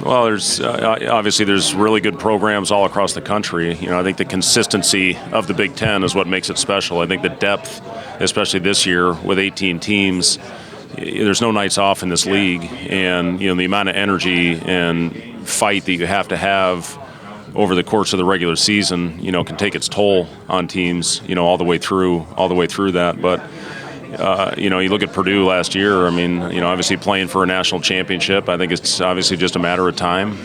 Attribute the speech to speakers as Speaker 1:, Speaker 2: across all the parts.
Speaker 1: Well, there's obviously there's really good programs all across the country. I think the consistency of the Big Ten is what makes it special. I think the depth, especially this year with 18 teams, there's no nights off in this league, and the amount of energy and fight that you have to have over the course of the regular season, can take its toll on teams, all the way through that. But you look at Purdue last year. I mean, obviously playing for a national championship. I think it's obviously just a matter of time.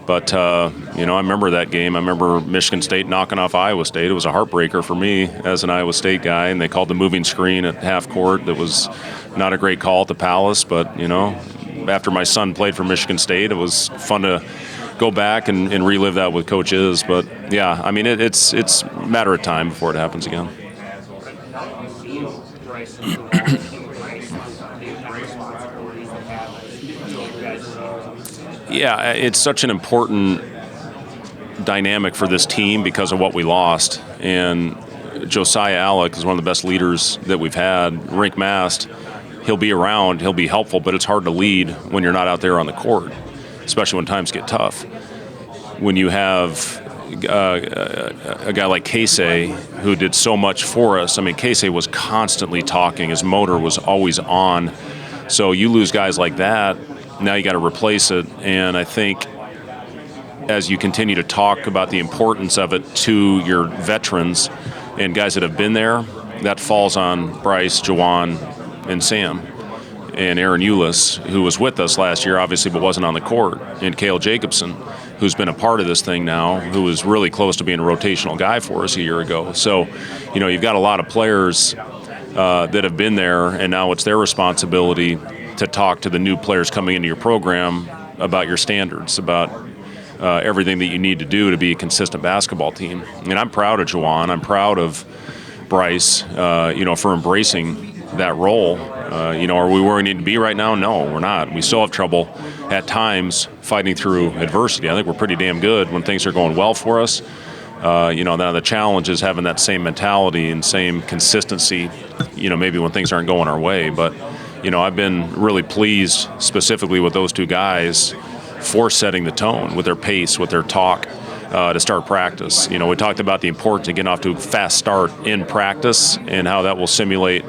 Speaker 1: But I remember that game. I remember Michigan State knocking off Iowa State. It was a heartbreaker for me as an Iowa State guy, and they called the moving screen at half court. That was not a great call at the Palace, but after my son played for Michigan State, it was fun to go back and relive that with Coach Iz. But yeah, I mean, it's a matter of time before it happens again. Yeah, it's such an important dynamic for this team because of what we lost. And Josiah Alec is one of the best leaders that we've had. Rink Mast, he'll be around, he'll be helpful, but it's hard to lead when you're not out there on the court, especially when times get tough. When you have a guy like Casey, who did so much for us. I mean, Casey was constantly talking. His motor was always on. So you lose guys like that, now you got to replace it. And I think as you continue to talk about the importance of it to your veterans and guys that have been there, that falls on Bryce, Jawan, and Sam. And Aaron Eulis, who was with us last year, obviously, but wasn't on the court. And Cale Jacobson, who's been a part of this thing now, who was really close to being a rotational guy for us a year ago. So, you've got a lot of players that have been there, and now it's their responsibility to talk to the new players coming into your program about your standards, about everything that you need to do to be a consistent basketball team. And I'm proud of Jawan. I'm proud of Bryce, for embracing that role. Are we where we need to be right now? No, we're not. We still have trouble at times fighting through adversity. I think we're pretty damn good when things are going well for us. Now the challenge is having that same mentality and same consistency, maybe when things aren't going our way. But, I've been really pleased specifically with those two guys for setting the tone with their pace, with their talk to start practice. We talked about the importance of getting off to a fast start in practice and how that will simulate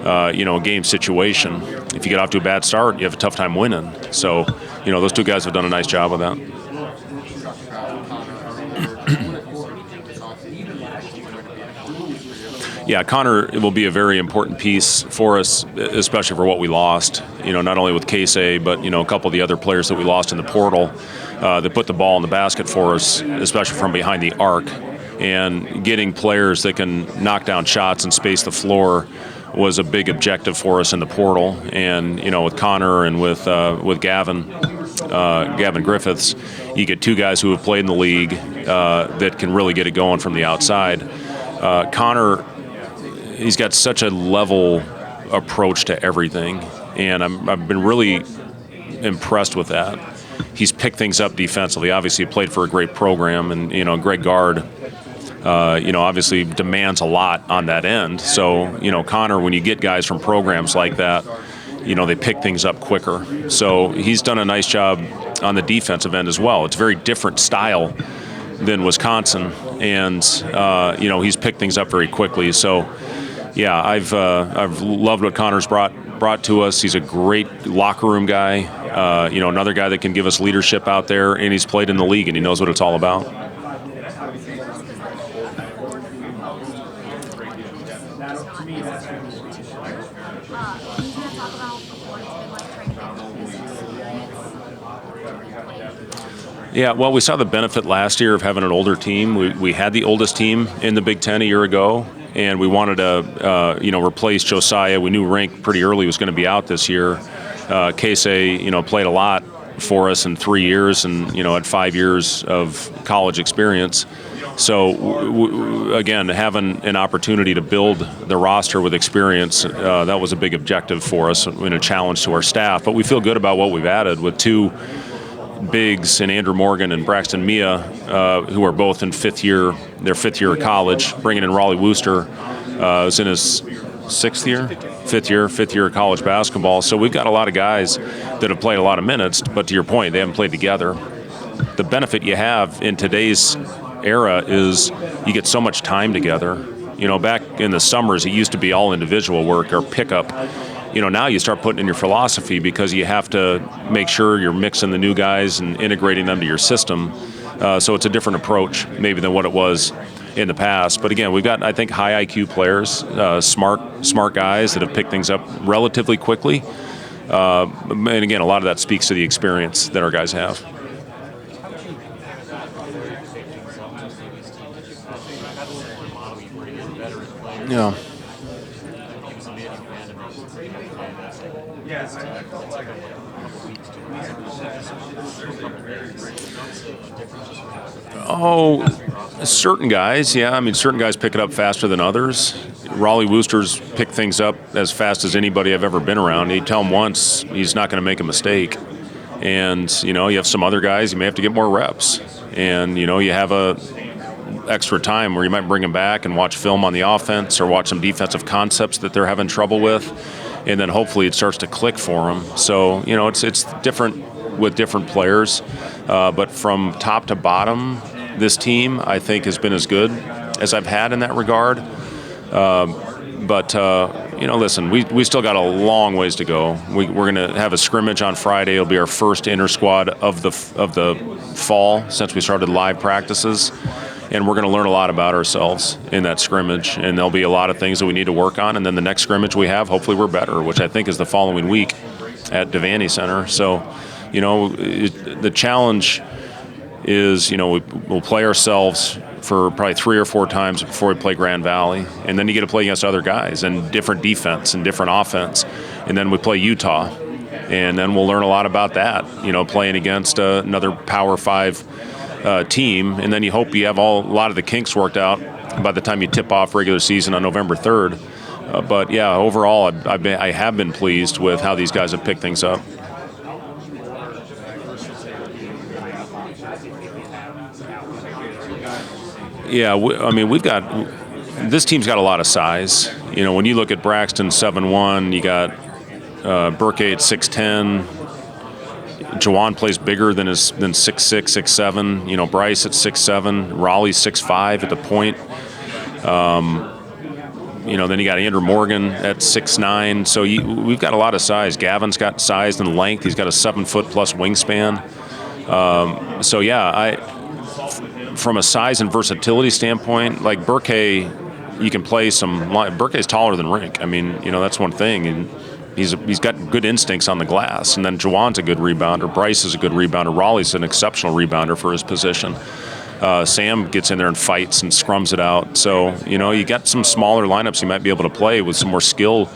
Speaker 1: a game situation. If you get off to a bad start, you have a tough time winning. So, those two guys have done a nice job of that. Yeah, Connor will be a very important piece for us, especially for what we lost. Not only with Casey, but a couple of the other players that we lost in the portal that put the ball in the basket for us, especially from behind the arc. And getting players that can knock down shots and space the floor was a big objective for us in the portal. And with Connor and with Gavin Griffiths, you get two guys who have played in the league that can really get it going from the outside. Connor, he's got such a level approach to everything, and I've been really impressed with that. He's picked things up defensively. Obviously, he played for a great program, and Greg Gard, obviously demands a lot on that end. So, Connor, when you get guys from programs like that, they pick things up quicker. So he's done a nice job on the defensive end as well. It's a very different style than Wisconsin, and he's picked things up very quickly. So, yeah, I've loved what Connor's brought to us. He's a great locker room guy. Another guy that can give us leadership out there, and he's played in the league and he knows what it's all about. Yeah, well, we saw the benefit last year of having an older team. We had the oldest team in the Big Ten a year ago, and we wanted to, replace Josiah. We knew Rink pretty early was going to be out this year. Casey, played a lot for us in 3 years and, had 5 years of college experience. So, again, having an opportunity to build the roster with experience, that was a big objective for us and a challenge to our staff. But we feel good about what we've added with two bigs in Andrew Morgan and Braxton Mia, who are both in fifth year of college, bringing in Raleigh Wooster, who's in his fifth year of college basketball. So we've got a lot of guys that have played a lot of minutes, but to your point, they haven't played together. The benefit you have in today's era is you get so much time together. Back in the summers, it used to be all individual work or pickup. Now you start putting in your philosophy because you have to make sure you're mixing the new guys and integrating them to your system. So it's a different approach maybe than what it was in the past. But again, we've got, I think, high IQ players, smart guys that have picked things up relatively quickly. And again, a lot of that speaks to the experience that our guys have. Yeah. Oh, certain guys, yeah. I mean, certain guys pick it up faster than others. Raleigh Wooster's picked things up as fast as anybody I've ever been around. You tell him once, he's not going to make a mistake. And, you have some other guys, you may have to get more reps. And, you have a extra time where you might bring them back and watch film on the offense or watch some defensive concepts that they're having trouble with. And then hopefully it starts to click for them. So, it's different with different players. But from top to bottom, this team, I think, has been as good as I've had in that regard. But listen, we still got a long ways to go. We're going to have a scrimmage on Friday. It'll be our first inter-squad of the fall since we started live practices. And we're going to learn a lot about ourselves in that scrimmage. And there'll be a lot of things that we need to work on. And then the next scrimmage we have, hopefully we're better, which I think is the following week at Devaney Center. So, the challenge is, we'll play ourselves for probably 3 or 4 times before we play Grand Valley. And then you get to play against other guys and different defense and different offense. And then we play Utah. And then we'll learn a lot about that, playing against another Power 5 team. And then you hope you have a lot of the kinks worked out by the time you tip off regular season on November 3rd. But, yeah, overall, I have been pleased with how these guys have picked things up. Yeah, this team's got a lot of size. When you look at Braxton 7'1", you got Burke at 6'10". Jawan plays bigger than 6'6", 6'7". Bryce at 6'7". Raleigh's 6'5" at the point. Then you got Andrew Morgan at 6'9". So we've got a lot of size. Gavin's got size and length. He's got a 7-foot plus wingspan. From a size and versatility standpoint, like Burke, you can play some. Burke's taller than Rink. I mean, that's one thing, and he's got good instincts on the glass. And then Jawan's a good rebounder. Bryce is a good rebounder. Raleigh's an exceptional rebounder for his position. Sam gets in there and fights and scrums it out. So you got some smaller lineups you might be able to play with some more skill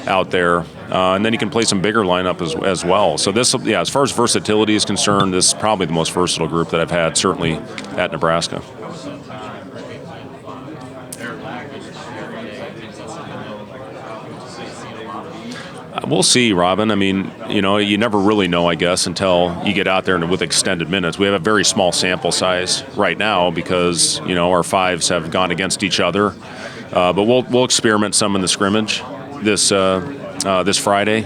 Speaker 1: out there. And then you can play some bigger lineup as well. So as far as versatility is concerned, this is probably the most versatile group that I've had, certainly at Nebraska. We'll see, Robin. I mean, you never really know, I guess, until you get out there and with extended minutes. We have a very small sample size right now because, our fives have gone against each other. But we'll experiment some in the scrimmage this Friday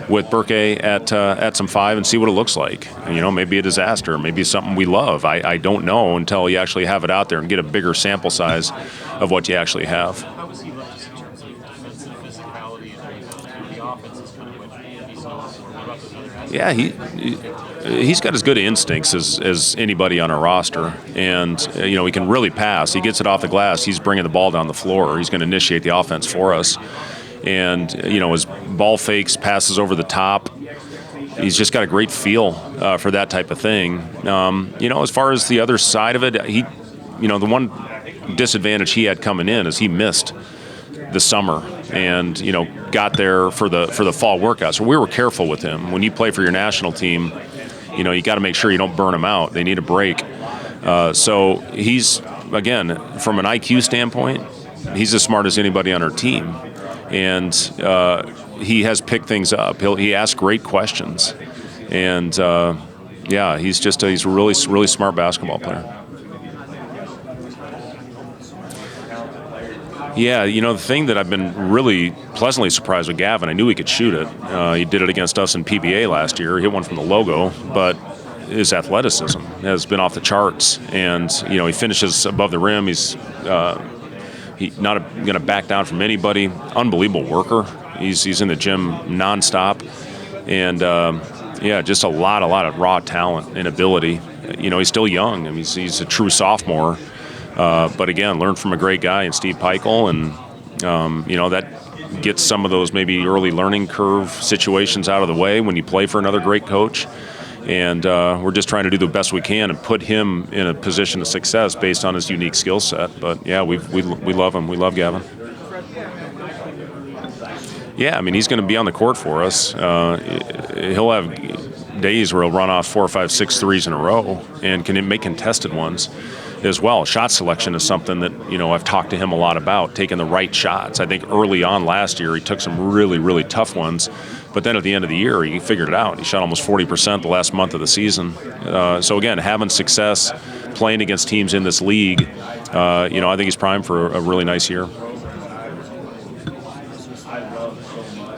Speaker 1: with Burke at some 5 and see what it looks like. Maybe a disaster, maybe something we love. I don't know until you actually have it out there and get a bigger sample size of what you actually have. Yeah, he's got as good instincts as anybody on our roster, and he can really pass. He gets it off the glass. He's bringing the ball down the floor. He's going to initiate the offense for us, and his ball fakes, passes over the top. He's just got a great feel for that type of thing. As far as the other side of it, the one disadvantage he had coming in is he missed the summer and got there for the fall workout. So we were careful with him. When you play for your national team, you got to make sure you don't burn them out. They need a break. So he's, again, from an IQ standpoint, he's as smart as anybody on our team, and he has picked things up. He asks great questions, and Yeah, he's a really smart basketball player. Yeah, the thing that I've been really pleasantly surprised with Gavin, I knew he could shoot it. He did it against us in PBA last year. He hit one from the logo, but his athleticism has been off the charts. And, he finishes above the rim. He's not going to back down from anybody. Unbelievable worker. He's in the gym nonstop. And, just a lot of raw talent and ability. He's still young. I mean, he's a true sophomore. But again, learned from a great guy in Steve Peichel, and that gets some of those maybe early learning curve situations out of the way when you play for another great coach. And we're just trying to do the best we can and put him in a position of success based on his unique skill set. But yeah, we love him. We love Gavin. Yeah, I mean, he's going to be on the court for us. He'll have days where he'll run off 4, 5, 6 threes in a row and can make contested ones as well. Shot selection is something that, I've talked to him a lot about, taking the right shots. I think early on last year, he took some really, really tough ones, but then at the end of the year, he figured it out. He shot almost 40% the last month of the season. So again, having success playing against teams in this league, I think he's primed for a really nice year.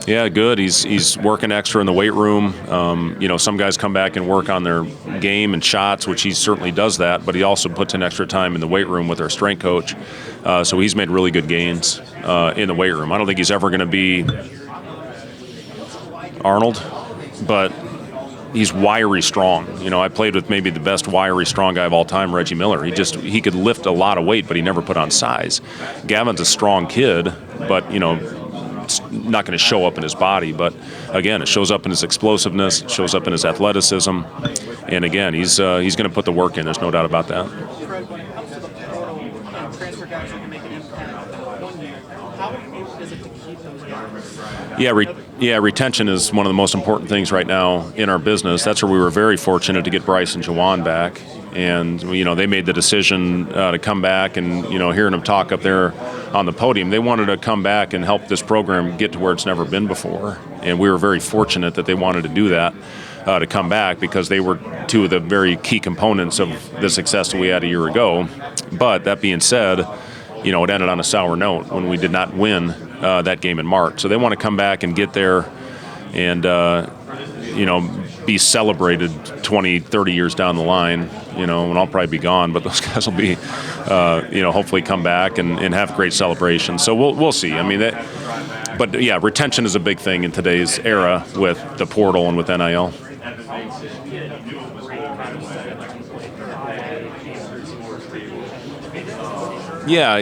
Speaker 1: Yeah, good. He's working extra in the weight room. Some guys come back and work on their game and shots, which he certainly does that, but he also puts in extra time in the weight room with our strength coach. So he's made really good gains in the weight room. I don't think he's ever going to be Arnold, but he's wiry strong. I played with maybe the best wiry strong guy of all time, Reggie Miller. He could lift a lot of weight, but he never put on size. Gavin's a strong kid, but, it's not going to show up in his body, but again, it shows up in his explosiveness, it shows up in his athleticism, and again, he's going to put the work in. There's no doubt about that.
Speaker 2: Fred, when it comes to the portal, transfer guys who can make an impact 1 year, how important is it to keep those guys?
Speaker 1: Retention is one of the most important things right now in our business. That's where we were very fortunate to get Bryce and Jawan back, and they made the decision to come back, and hearing them talk up there on the podium, they wanted to come back and help this program get to where it's never been before, and we were very fortunate that they wanted to do that, to come back, because they were two of the very key components of the success that we had a year ago. But that being said, it ended on a sour note when we did not win that game in March. So they want to come back and get there and be celebrated 20, 30 years down the line, and I'll probably be gone, but those guys will be, hopefully come back and have great celebrations. So we'll see. I mean, retention is a big thing in today's era with the portal and with NIL. Yeah,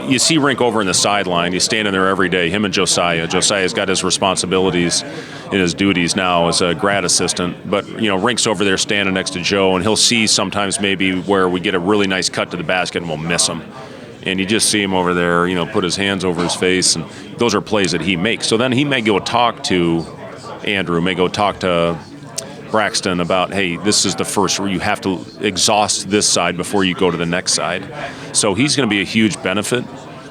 Speaker 1: you see Rink over in the sideline. He's standing there every day, him and Josiah. Josiah's got his responsibilities and his duties now as a grad assistant. But, Rink's over there standing next to Joe, and he'll see sometimes maybe where we get a really nice cut to the basket and we'll miss him. And you just see him over there, put his hands over his face, and those are plays that he makes. So then he may go talk to Andrew, may go talk to Braxton about, hey, this is the first where you have to exhaust this side before you go to the next side. So he's going to be a huge benefit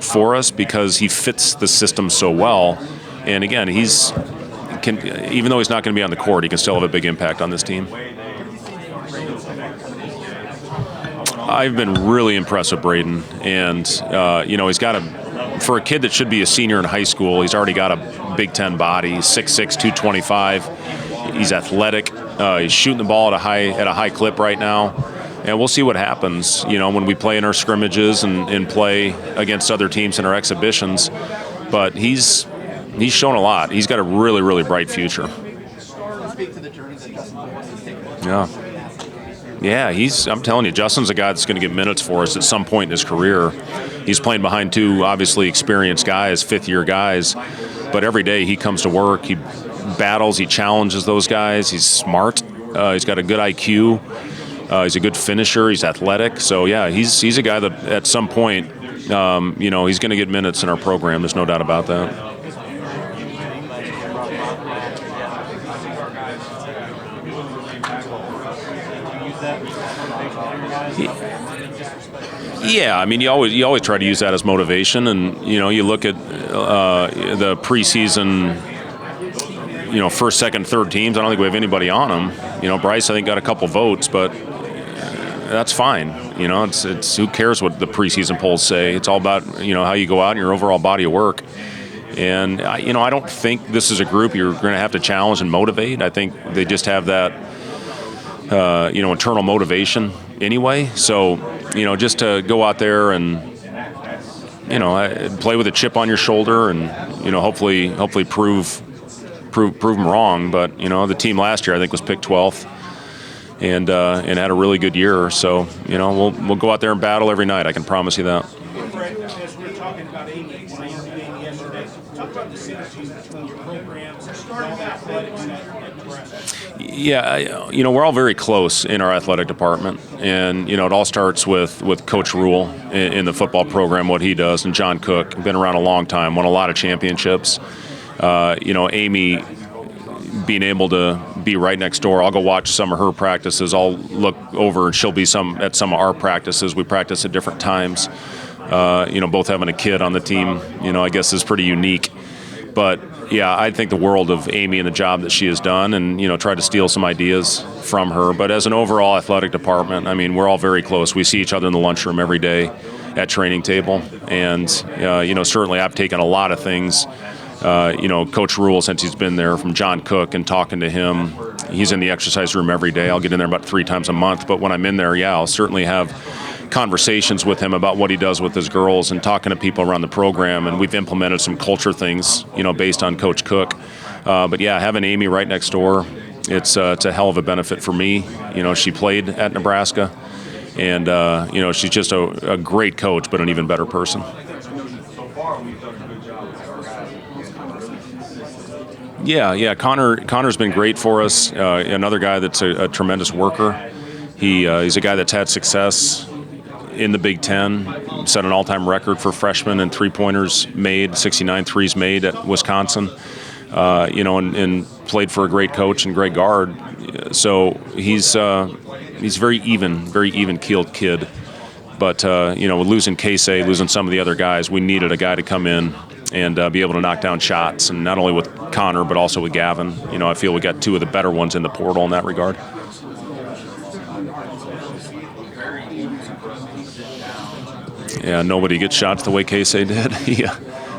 Speaker 1: for us because he fits the system so well. And again, even though he's not going to be on the court, he can still have a big impact on this team. I've been really impressed with Braden, and he's got for a kid that should be a senior in high school, he's already got a Big Ten body, 6'6", 225. He's athletic. He's shooting the ball at a high clip right now, and we'll see what happens. When we play in our scrimmages and play against other teams in our exhibitions. But he's shown a lot. He's got a really, really bright future. Yeah, I'm telling you, Justin's a guy that's going to get minutes for us at some point in his career. He's playing behind two obviously experienced guys, fifth-year guys, but every day he comes to work, he battles, he challenges those guys. He's smart. He's got a good IQ. He's a good finisher. He's athletic. So, yeah, he's a guy that at some point, he's going to get minutes in our program. There's no doubt about that. Yeah, I mean, you always try to use that as motivation, and you look at the preseason, first, second, third teams. I don't think we have anybody on them. Bryce, I think, got a couple votes, but that's fine. It's who cares what the preseason polls say. It's all about, how you go out and your overall body of work. And, I don't think this is a group you're going to have to challenge and motivate. I think they just have that, internal motivation anyway. So, just to go out there and, play with a chip on your shoulder and, hopefully prove them wrong. But, the team last year I think was picked 12th and had a really good year. So, we'll go out there and battle every night. I can promise you that.
Speaker 3: Fred, as we're talking about Amy, when I interviewed Amy yesterday, talk about the synergies between your programs, athletics, and Nebraska.
Speaker 1: Yeah, we're all very close in our athletic department, and it all starts with Coach Rule in the football program, what he does, and John Cook, been around a long time, won a lot of championships. Amy being able to be right next door. I'll go watch some of her practices. I'll look over and she'll be at some of our practices. We practice at different times. Both having a kid on the team, I guess is pretty unique. But yeah, I think the world of Amy and the job that she has done, and try to steal some ideas from her. But as an overall athletic department, we're all very close. We see each other in the lunchroom every day at training table, and certainly I've taken a lot of things. Coach Rule, since he's been there, from John Cook, and talking to him. He's in the exercise room every day. I'll get in there about 3 times a month. But when I'm in there, I'll certainly have conversations with him about what he does with his girls and talking to people around the program. And we've implemented some culture things, based on Coach Cook. But yeah, having Amy right next door, it's a hell of a benefit for me. She played at Nebraska, and she's just a great coach, but an even better person. Yeah. Connor's been great for us. Another guy that's a tremendous worker. He's a guy that's had success in the Big Ten. Set an all-time record for freshmen and three-pointers made, 69 threes made at Wisconsin. And played for a great coach and great guard. So he's very even-keeled kid. But losing Casey, losing some of the other guys, we needed a guy to come in and be able to knock down shots, and not only with Connor, but also with Gavin. I feel we got 2 of the better ones in the portal in that regard. Yeah, nobody gets shots the way Casey did. Yeah.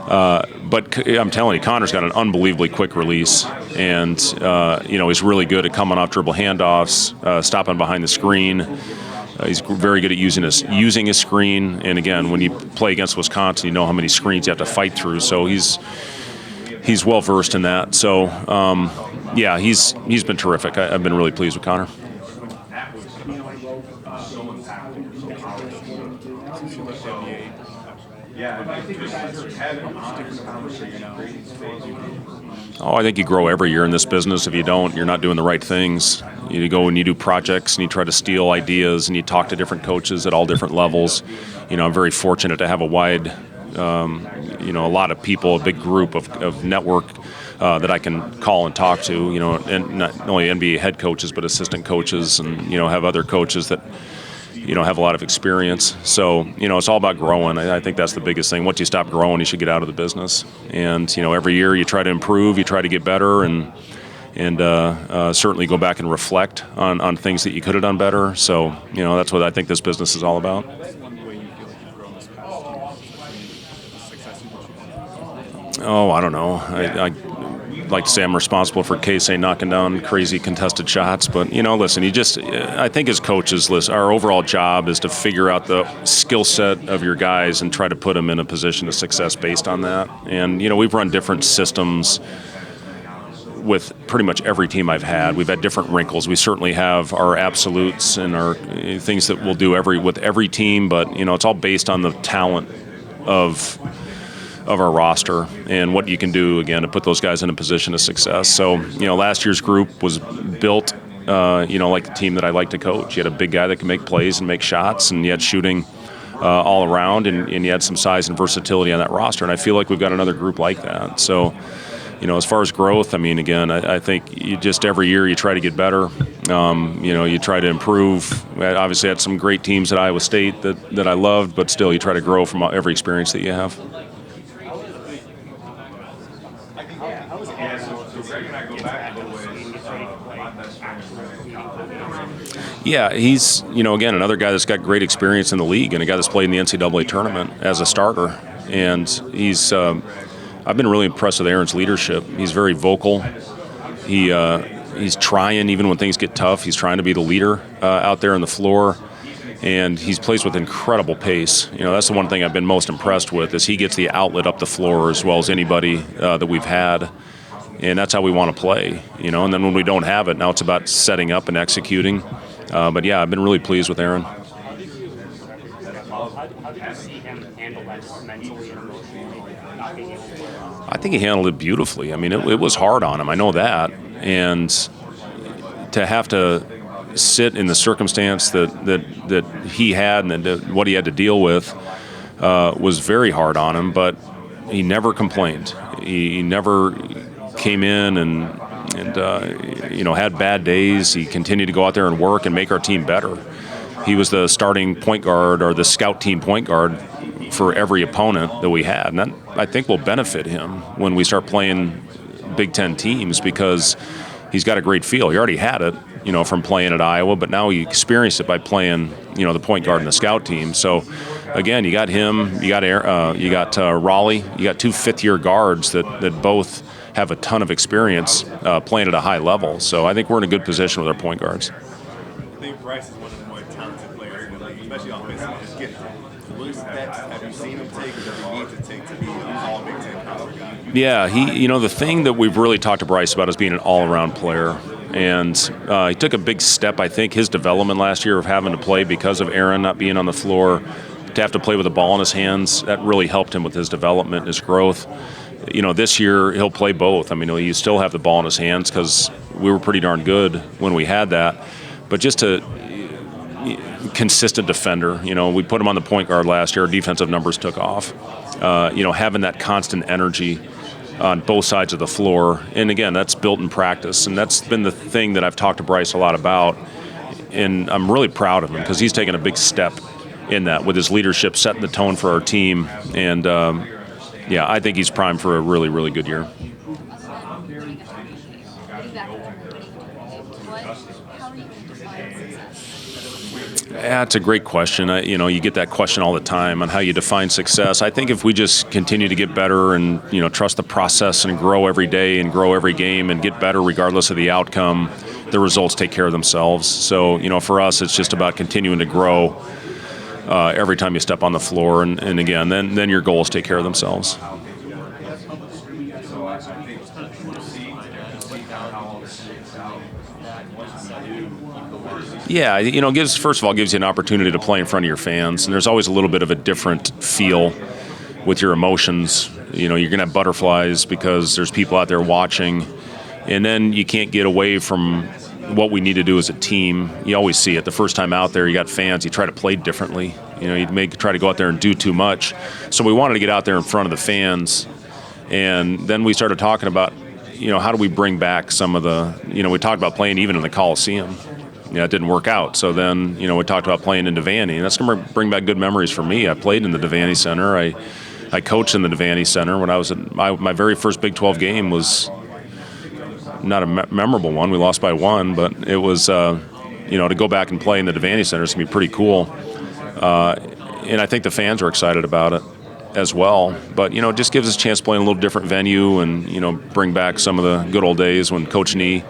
Speaker 1: But I'm telling you, Connor's got an unbelievably quick release, and he's really good at coming off dribble handoffs, stopping behind the screen. He's very good at using his screen, and again, when you play against Wisconsin, you know how many screens you have to fight through. So he's well versed in that. So he's been terrific. I've been really pleased with Connor. I think you grow every year in this business. If you don't, you're not doing the right things. You go and you do projects and you try to steal ideas and you talk to different coaches at all different levels. I'm very fortunate to have a wide, a lot of people, a big group of network that I can call and talk to, and not only NBA head coaches, but assistant coaches, and, have other coaches that, have a lot of experience. So, it's all about growing. I think that's the biggest thing. Once you stop growing, you should get out of the business. And, every year you try to improve, you try to get better, and certainly go back and reflect on things that you could have done better. So, that's what I think this business is all about. I don't know. I like to say I'm responsible for Casey knocking down crazy contested shots, but listen, I think as coaches, our overall job is to figure out the skill set of your guys and try to put them in a position of success based on that. And we've run different systems with pretty much every team I've had. We've had different wrinkles. We certainly have our absolutes and our things that we'll do with every team, but it's all based on the talent of our roster and what you can do, again, to put those guys in a position of success. So, last year's group was built, like the team that I like to coach. You had a big guy that can make plays and make shots, and you had shooting all around, and you had some size and versatility on that roster. And I feel like we've got another group like that. So, as far as growth, again, I think you just every year you try to get better. You try to improve. I obviously had some great teams at Iowa State that I loved, but still you try to grow from every experience that you have. Yeah, he's, again, another guy that's got great experience in the league and a guy that's played in the NCAA tournament as a starter. And I've been really impressed with Aaron's leadership. He's very vocal. He's trying, even when things get tough, he's trying to be the leader out there on the floor. And he plays with incredible pace. That's the one thing I've been most impressed with is he gets the outlet up the floor as well as anybody that we've had. And that's how we want to play, And then when we don't have it, now it's about setting up and executing. But yeah, I've been really pleased with Aaron.
Speaker 4: How did you see him handle that mentally and emotionally, not being able to?
Speaker 1: I think he handled it beautifully. I mean, it was hard on him. I know that. And to have to sit in the circumstance that he had and what he had to deal with was very hard on him. But he never complained. He never came in and had bad days. He continued to go out there and work and make our team better. He was the starting point guard or the scout team point guard for every opponent that we had. And that, I think, will benefit him when we start playing Big Ten teams because he's got a great feel. He already had it, from playing at Iowa, but now he experienced it by playing, the point guard in the scout team. So, again, you got him, you got Raleigh, you got two fifth-year guards that both have a ton of experience playing at a high level. So I think we're in a good position with our point guards.
Speaker 5: I think Bryce is one of the more talented players in the league, especially offensively. Just gifted. What steps have you seen him take, or does he need to take to be an all Big Ten caliber guy?
Speaker 1: Yeah, the thing that we've really talked to Bryce about is being an all-around player. And he took a big step, I think, his development last year of having to play because of Aaron not being on the floor, to have to play with the ball in his hands. That really helped him with his development, his growth. This year he'll play both. I mean, you still have the ball in his hands because we were pretty darn good when we had that. But just a consistent defender. We put him on the point guard last year. Our defensive numbers took off. Having that constant energy on both sides of the floor. And again, that's built in practice. And that's been the thing that I've talked to Bryce a lot about. And I'm really proud of him because he's taken a big step in that with his leadership, setting the tone for our team. And, I think he's primed for a really, really good year. That's a great question. You get that question all the time on how you define success. I think if we just continue to get better and, trust the process and grow every day and grow every game and get better regardless of the outcome, the results take care of themselves. So, for us, it's just about continuing to grow every time you step on the floor. And again, then your goals take care of themselves. Yeah, first of all, gives you an opportunity to play in front of your fans, and there's always a little bit of a different feel with your emotions. You're going to have butterflies because there's people out there watching, and then you can't get away from what we need to do as a team. You always see it. The first time out there, you got fans, you try to play differently. You try to go out there and do too much. So we wanted to get out there in front of the fans, and then we started talking about, how do we bring back some of the, we talked about playing even in the Coliseum. It didn't work out. So then, we talked about playing in Devaney, and that's going to bring back good memories for me. I played in the Devaney Center. I coached in the Devaney Center when I was at my very first Big 12 game was not a memorable one. We lost by 1, but it was, to go back and play in the Devaney Center is going to be pretty cool. And I think the fans are excited about it as well. But, it just gives us a chance to play in a little different venue and, bring back some of the good old days when Coach Nee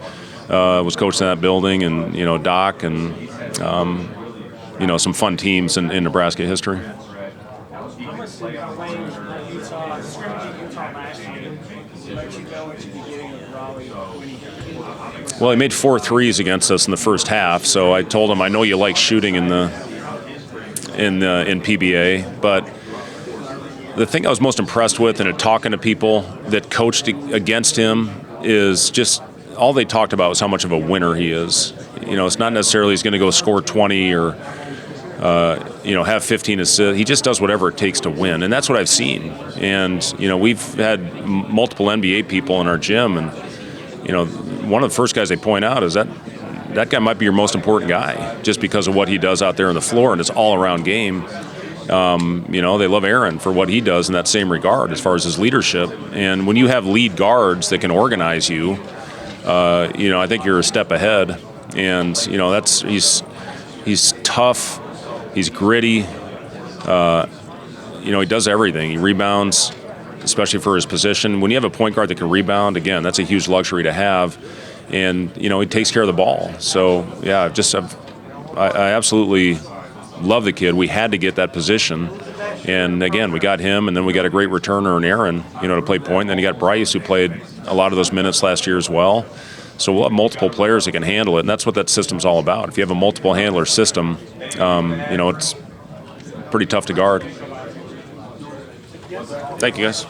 Speaker 1: was coaching that building, and Doc, and some fun teams in Nebraska history. Well, he made 4 threes against us in the first half, so I told him I know you like shooting in PBA, but the thing I was most impressed with in talking to people that coached against him is just all they talked about was how much of a winner he is. It's not necessarily he's going to go score 20 or, have 15 assists. He just does whatever it takes to win, and that's what I've seen. And, we've had multiple NBA people in our gym, and, one of the first guys they point out is that guy might be your most important guy just because of what he does out there on the floor, and it's all-around game. They love Aaron for what he does in that same regard as far as his leadership. And when you have lead guards that can organize you, I think you're a step ahead. And, He's tough. He's gritty. He does everything. He rebounds, especially for his position. When you have a point guard that can rebound, again, that's a huge luxury to have. And, he takes care of the ball. So, yeah, I absolutely love the kid. We had to get that position. And, again, we got him, and then we got a great returner in Aaron, to play point. And then you got Bryce, who played a lot of those minutes last year as well. So we'll have multiple players that can handle it, and that's what that system's all about. If you have a multiple handler system, it's pretty tough to guard. Thank you, guys.